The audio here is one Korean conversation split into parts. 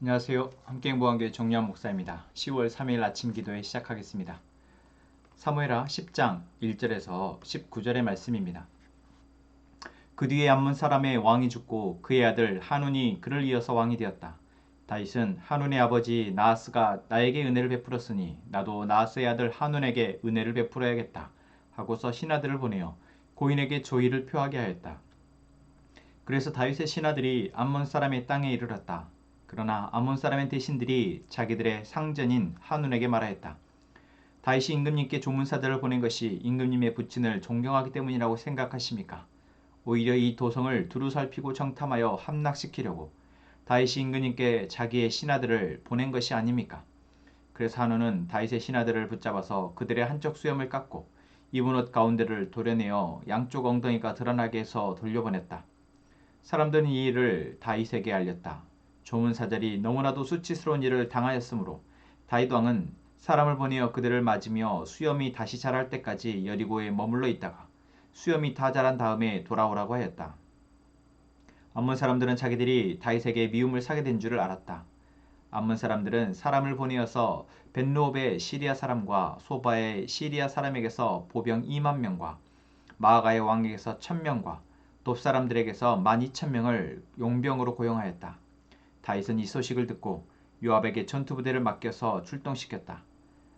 안녕하세요. 함께행보한교회 정유한 목사입니다. 10월 3일 아침 기도회 시작하겠습니다. 사무엘하 10장 1절에서 19절의 말씀입니다. 그 뒤에 암몬 사람의 왕이 죽고 그의 아들 하눈이 그를 이어서 왕이 되었다. 다윗은 하눈의 아버지 나하스가 나에게 은혜를 베풀었으니 나도 나하스의 아들 하눈에게 은혜를 베풀어야겠다 하고서 신하들을 보내어 고인에게 조의를 표하게 하였다. 그래서 다윗의 신하들이 암몬 사람의 땅에 이르렀다. 그러나 암몬 사람의 대신들이 자기들의 상전인 하눈에게 말하였다. 다윗이 임금님께 조문사들을 보낸 것이 임금님의 부친을 존경하기 때문이라고 생각하십니까? 오히려 이 도성을 두루 살피고 정탐하여 함락시키려고 다윗이 임금님께 자기의 신하들을 보낸 것이 아닙니까? 그래서 하눈은 다윗의 신하들을 붙잡아서 그들의 한쪽 수염을 깎고 입은 옷 가운데를 도려내어 양쪽 엉덩이가 드러나게 해서 돌려보냈다. 사람들은 이 일을 다윗에게 알렸다. 조문사들이 너무나도 수치스러운 일을 당하였으므로 다윗 왕은 사람을 보내어 그들을 맞으며 수염이 다시 자랄 때까지 여리고에 머물러 있다가 수염이 다 자란 다음에 돌아오라고 하였다. 암몬 사람들은 자기들이 다윗에게 미움을 사게 된 줄을 알았다. 암몬 사람들은 사람을 보내어서 벤르홉의 시리아 사람과 소바의 시리아 사람에게서 보병 2만 명과 마아가의 왕에게서 1,000명과 돕 사람들에게서 12,000명을 용병으로 고용하였다. 다윗은 이 소식을 듣고 요압에게 전투부대를 맡겨서 출동시켰다.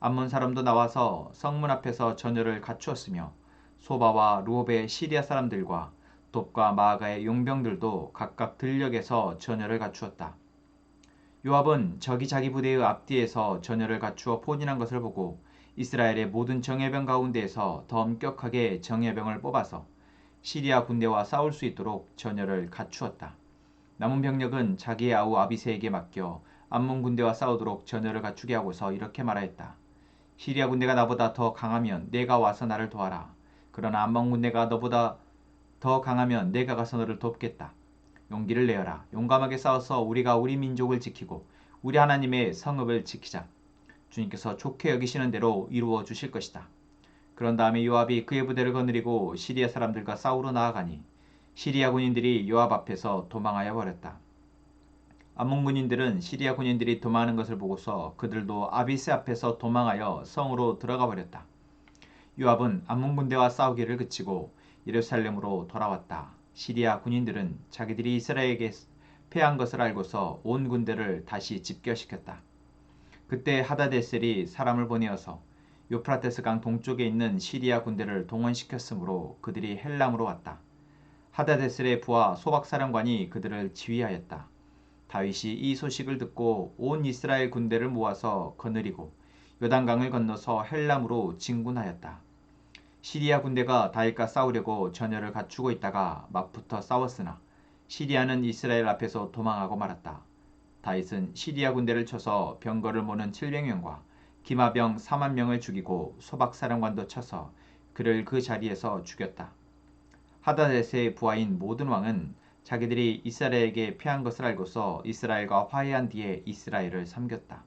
암몬 사람도 나와서 성문 앞에서 전열을 갖추었으며 소바와 루옵의 시리아 사람들과 돕과 마아가의 용병들도 각각 들녘에서 전열을 갖추었다. 요압은 적이 자기 부대의 앞뒤에서 전열을 갖추어 포진한 것을 보고 이스라엘의 모든 정예병 가운데에서 더 엄격하게 정예병을 뽑아서 시리아 군대와 싸울 수 있도록 전열을 갖추었다. 남은 병력은 자기의 아우 아비새에게 맡겨 암몬 군대와 싸우도록 전열을 갖추게 하고서 이렇게 말하였다. 시리아 군대가 나보다 더 강하면 내가 와서 나를 도와라. 그러나 암몬 군대가 너보다 더 강하면 내가 가서 너를 돕겠다. 용기를 내어라. 용감하게 싸워서 우리가 우리 민족을 지키고 우리 하나님의 성읍을 지키자. 주님께서 좋게 여기시는 대로 이루어 주실 것이다. 그런 다음에 요압이 그의 부대를 거느리고 시리아 사람들과 싸우러 나아가니 시리아 군인들이 요압 앞에서 도망하여 버렸다. 암몬 군인들은 시리아 군인들이 도망하는 것을 보고서 그들도 아비스 앞에서 도망하여 성으로 들어가 버렸다. 요압은 암몬 군대와 싸우기를 그치고 예루살렘으로 돌아왔다. 시리아 군인들은 자기들이 이스라엘에게 패한 것을 알고서 온 군대를 다시 집결시켰다. 그때 하다데셀이 사람을 보내어서 요프라테스 강 동쪽에 있는 시리아 군대를 동원시켰으므로 그들이 헬람으로 왔다. 하다데셀의 부하 소박사령관이 그들을 지휘하였다. 다윗이 이 소식을 듣고 온 이스라엘 군대를 모아서 거느리고 요단강을 건너서 헬람으로 진군하였다. 시리아 군대가 다윗과 싸우려고 전열을 갖추고 있다가 맞붙어 싸웠으나 시리아는 이스라엘 앞에서 도망하고 말았다. 다윗은 시리아 군대를 쳐서 병거를 모는 700명과 기마병 4만 명을 죽이고 소박사령관도 쳐서 그를 그 자리에서 죽였다. 하다데스의 부하인 모든 왕은 자기들이 이스라엘에게 패한 것을 알고서 이스라엘과 화해한 뒤에 이스라엘을 섬겼다.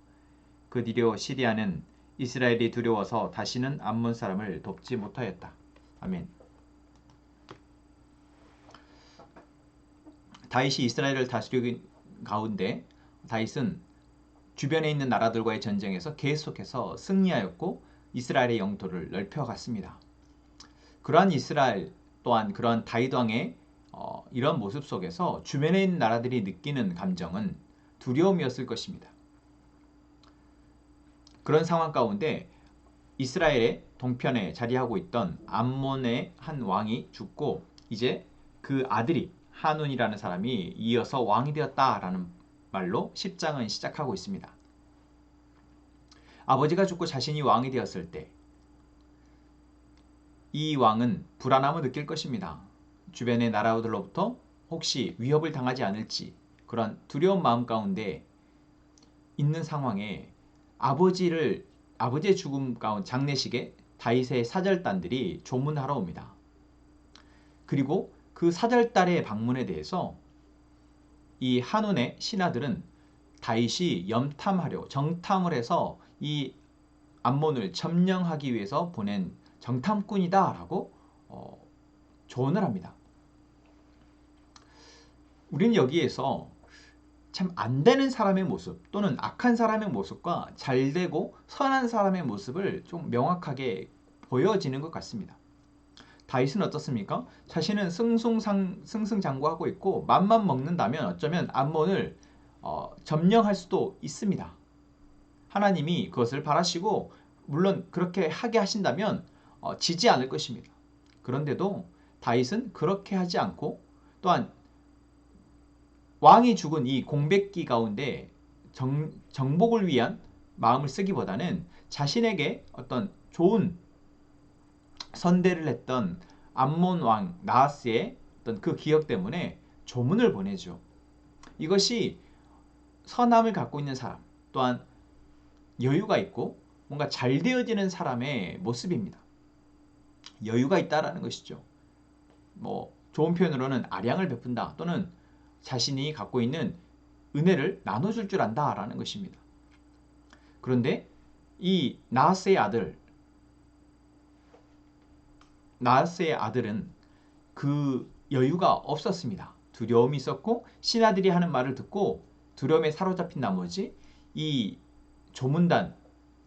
그 뒤로 시리아는 이스라엘이 두려워서 다시는 암몬 사람을 돕지 못하였다. 아멘. 다윗이 이스라엘을 다스리는 가운데 다윗은 주변에 있는 나라들과의 전쟁에서 계속해서 승리하였고 이스라엘의 영토를 넓혀갔습니다. 그러한 이스라엘 또한 그러한 다윗 왕의 이런 모습 속에서 주변에 있는 나라들이 느끼는 감정은 두려움이었을 것입니다. 그런 상황 가운데 이스라엘의 동편에 자리하고 있던 암몬의 한 왕이 죽고 이제 그 아들이 하눈이라는 사람이 이어서 왕이 되었다라는 말로 10장은 시작하고 있습니다. 아버지가 죽고 자신이 왕이 되었을 때 이 왕은 불안함을 느낄 것입니다. 주변의 나라들로부터 혹시 위협을 당하지 않을지 그런 두려운 마음 가운데 있는 상황에 아버지의 죽음 가운데 장례식에 다윗의 사절단들이 조문하러 옵니다. 그리고 그 사절단의 방문에 대해서 이 한운의 신하들은 다윗이 정탐을 해서 이 암몬을 점령하기 위해서 보낸 정탐꾼이다라고 조언을 합니다. 우리는 여기에서 참 안 되는 사람의 모습 또는 악한 사람의 모습과 잘 되고 선한 사람의 모습을 좀 명확하게 보여지는 것 같습니다. 다윗은 어떻습니까? 자신은 승승장구하고 있고 맘만 먹는다면 어쩌면 암몬을 점령할 수도 있습니다. 하나님이 그것을 바라시고 물론 그렇게 하게 하신다면 지지 않을 것입니다. 그런데도 다윗은 그렇게 하지 않고 또한 왕이 죽은 이 공백기 가운데 정복을 위한 마음을 쓰기보다는 자신에게 어떤 좋은 선대를 했던 암몬 왕 나하스의 어떤 그 기억 때문에 조문을 보내죠. 이것이 선함을 갖고 있는 사람 또한 여유가 있고 뭔가 잘 되어지는 사람의 모습입니다. 여유가 있다라는 것이죠. 뭐 좋은 표현으로는 아량을 베푼다 또는 자신이 갖고 있는 은혜를 나눠줄 줄 안다라는 것입니다. 그런데 이 나하스의 아들은 그 여유가 없었습니다. 두려움이 있었고 신하들이 하는 말을 듣고 두려움에 사로잡힌 나머지 이 조문단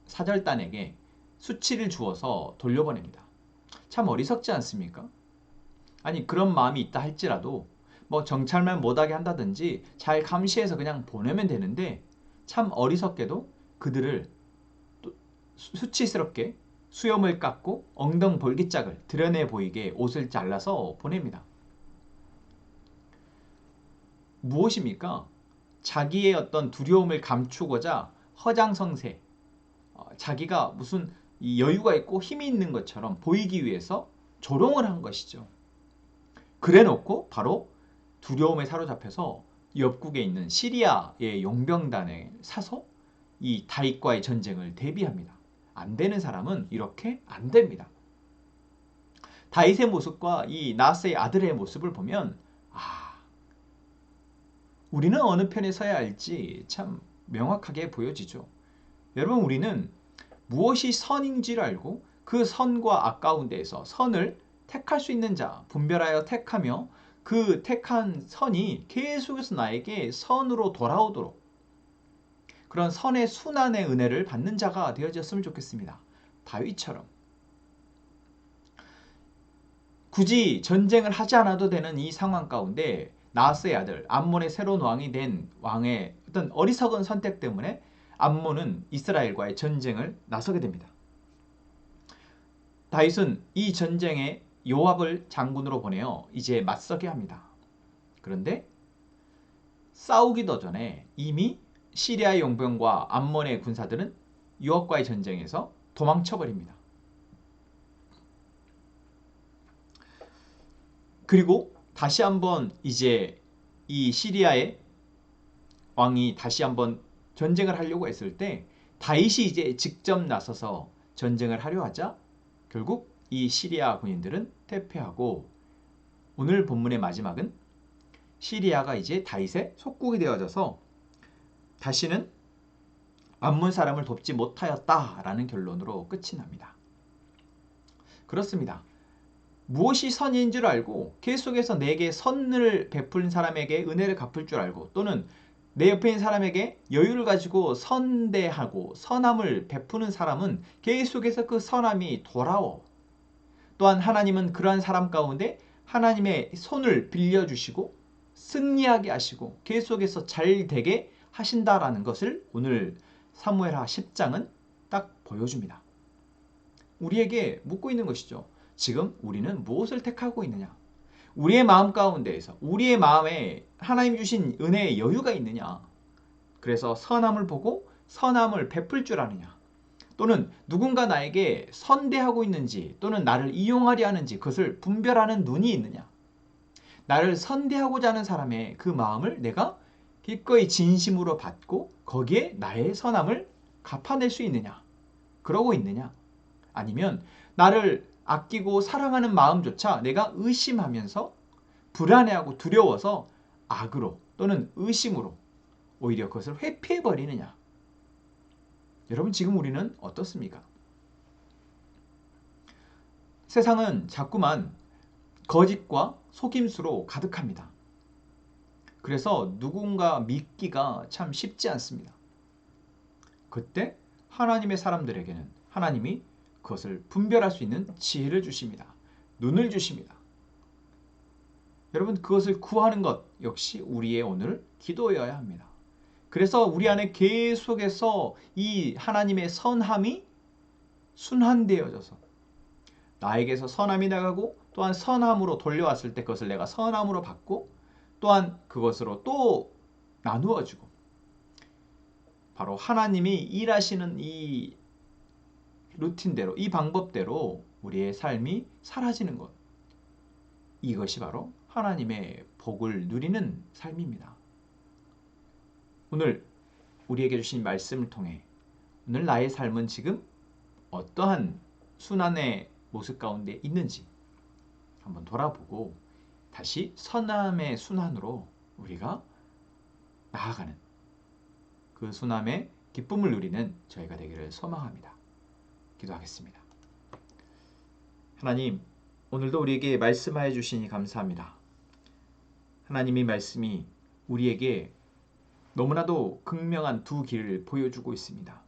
사절단에게 수치를 주어서 돌려보냅니다. 참 어리석지 않습니까? 아니 그런 마음이 있다 할지라도 뭐 정찰만 못하게 한다든지 잘 감시해서 그냥 보내면 되는데 참 어리석게도 그들을 또 수치스럽게 수염을 깎고 엉덩볼기짝을 드러내 보이게 옷을 잘라서 보냅니다. 무엇입니까? 자기의 어떤 두려움을 감추고자 허장성세, 자기가 무슨 여유가 있고 힘이 있는 것처럼 보이기 위해서 조롱을 한 것이죠. 그래놓고 바로 두려움에 사로잡혀서 옆국에 있는 시리아의 용병단에 사서 이 다윗과의 전쟁을 대비합니다. 안 되는 사람은 이렇게 안 됩니다. 다윗의 모습과 이 나하스의 아들의 모습을 보면 우리는 어느 편에 서야 할지 참 명확하게 보여지죠. 여러분 우리는 무엇이 선인지를 알고 그 선과 악 가운데에서 선을 택할 수 있는 자 분별하여 택하며 그 택한 선이 계속해서 나에게 선으로 돌아오도록 그런 선의 순환의 은혜를 받는 자가 되어졌으면 좋겠습니다. 다윗처럼 굳이 전쟁을 하지 않아도 되는 이 상황 가운데 나하스의 아들 암몬의 새로운 왕이 된 왕의 어떤 어리석은 선택 때문에 암몬은 이스라엘과의 전쟁을 나서게 됩니다. 다윗은 이 전쟁에 요압을 장군으로 보내어 이제 맞서게 합니다. 그런데 싸우기도 전에 이미 시리아의 용병과 암몬의 군사들은 요압과의 전쟁에서 도망쳐버립니다. 그리고 다시 한번 이제 이 시리아의 왕이 다시 한번 전쟁을 하려고 했을 때 다윗이 이제 직접 나서서 전쟁을 하려 하자 결국 이 시리아 군인들은 퇴폐하고 오늘 본문의 마지막은 시리아가 이제 다윗의 속국이 되어져서 다시는 암몬 사람을 돕지 못하였다라는 결론으로 끝이 납니다. 그렇습니다. 무엇이 선인 줄 알고 계속해서 내게 선을 베풀 사람에게 은혜를 갚을 줄 알고 또는 내 옆에 있는 사람에게 여유를 가지고 선대하고 선함을 베푸는 사람은 계속해서 그 선함이 돌아오. 또한 하나님은 그러한 사람 가운데 하나님의 손을 빌려주시고 승리하게 하시고 계속해서 잘 되게 하신다라는 것을 오늘 사무엘하 10장은 딱 보여줍니다. 우리에게 묻고 있는 것이죠. 지금 우리는 무엇을 택하고 있느냐? 우리의 마음 가운데에서 우리의 마음에 하나님 주신 은혜의 여유가 있느냐? 그래서 선함을 보고 선함을 베풀 줄 아느냐? 또는 누군가 나에게 선대하고 있는지 또는 나를 이용하려 하는지 그것을 분별하는 눈이 있느냐? 나를 선대하고자 하는 사람의 그 마음을 내가 기꺼이 진심으로 받고 거기에 나의 선함을 갚아낼 수 있느냐? 그러고 있느냐? 아니면 나를 아끼고 사랑하는 마음조차 내가 의심하면서 불안해하고 두려워서 악으로 또는 의심으로 오히려 그것을 회피해버리느냐? 여러분 지금 우리는 어떻습니까? 세상은 자꾸만 거짓과 속임수로 가득합니다. 그래서 누군가 믿기가 참 쉽지 않습니다. 그때 하나님의 사람들에게는 하나님이 그것을 분별할 수 있는 지혜를 주십니다. 눈을 주십니다. 여러분, 그것을 구하는 것 역시 우리의 오늘 기도여야 합니다. 그래서 우리 안에 계속해서 이 하나님의 선함이 순환되어져서 나에게서 선함이 나가고 또한 선함으로 돌려왔을 때 그것을 내가 선함으로 받고 또한 그것으로 또 나누어지고 바로 하나님이 일하시는 이 루틴대로 이 방법대로 우리의 삶이 사라지는 것, 이것이 바로 하나님의 복을 누리는 삶입니다. 오늘 우리에게 주신 말씀을 통해 오늘 나의 삶은 지금 어떠한 순환의 모습 가운데 있는지 한번 돌아보고 다시 선함의 순환으로 우리가 나아가는 그 순함의 기쁨을 누리는 저희가 되기를 소망합니다. 기도하겠습니다. 하나님, 오늘도 우리에게 말씀하여 주시니 감사합니다. 하나님의 말씀이 우리에게 너무나도 극명한 두 길을 보여주고 있습니다.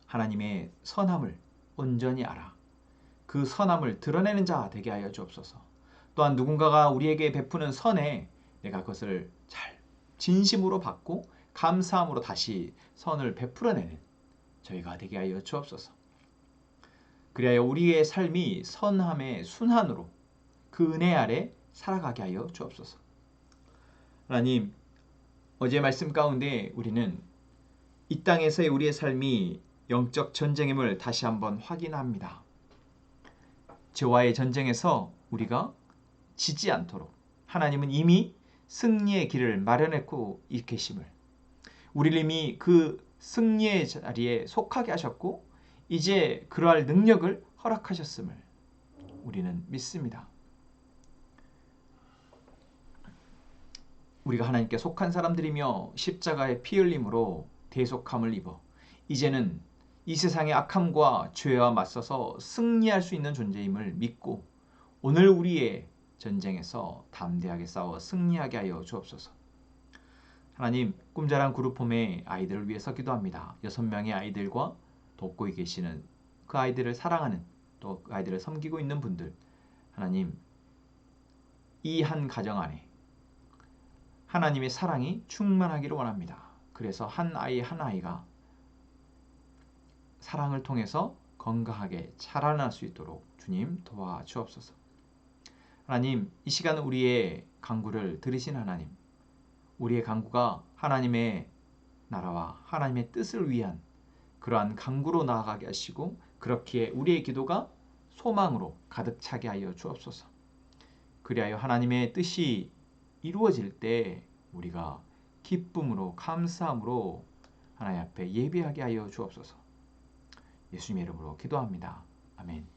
하나님의 선함을 온전히 알아 그 선함을 드러내는 자 되게 하여 주옵소서. 또한 누군가가 우리에게 베푸는 선에 내가 그것을 잘 진심으로 받고 감사함으로 다시 선을 베풀어내는 저희가 되게 하여 주옵소서. 그리하여 우리의 삶이 선함의 순환으로 그 은혜 아래 살아가게 하여 주옵소서. 하나님, 어제 말씀 가운데 우리는 이 땅에서의 우리의 삶이 영적 전쟁임을 다시 한번 확인합니다. 저와의 전쟁에서 우리가 지지 않도록 하나님은 이미 승리의 길을 마련했고 계심을, 우리를 이미 그 승리의 자리에 속하게 하셨고 이제 그러할 능력을 허락하셨음을 우리는 믿습니다. 우리가 하나님께 속한 사람들이며 십자가의 피 흘림으로 대속함을 입어 이제는 이 세상의 악함과 죄와 맞서서 승리할 수 있는 존재임을 믿고 오늘 우리의 전쟁에서 담대하게 싸워 승리하게 하여 주옵소서. 하나님, 꿈자랑 그룹홈의 아이들을 위해서 기도합니다. 6명의 아이들과 돕고 계시는 그 아이들을 사랑하는 또 그 아이들을 섬기고 있는 분들, 하나님, 이 한 가정 안에 하나님의 사랑이 충만하기를 원합니다. 그래서 한 아이 한 아이가 사랑을 통해서 건강하게 자라날 수 있도록 주님 도와주옵소서. 하나님, 이 시간 우리의 간구를 들으신 하나님, 우리의 간구가 하나님의 나라와 하나님의 뜻을 위한 그러한 간구로 나아가게 하시고 그렇기에 우리의 기도가 소망으로 가득 차게 하여 주옵소서. 그리하여 하나님의 뜻이 이루어질 때 우리가 기쁨으로 감사함으로 하나님 앞에 예배하게 하여 주옵소서. 예수님의 이름으로 기도합니다. 아멘.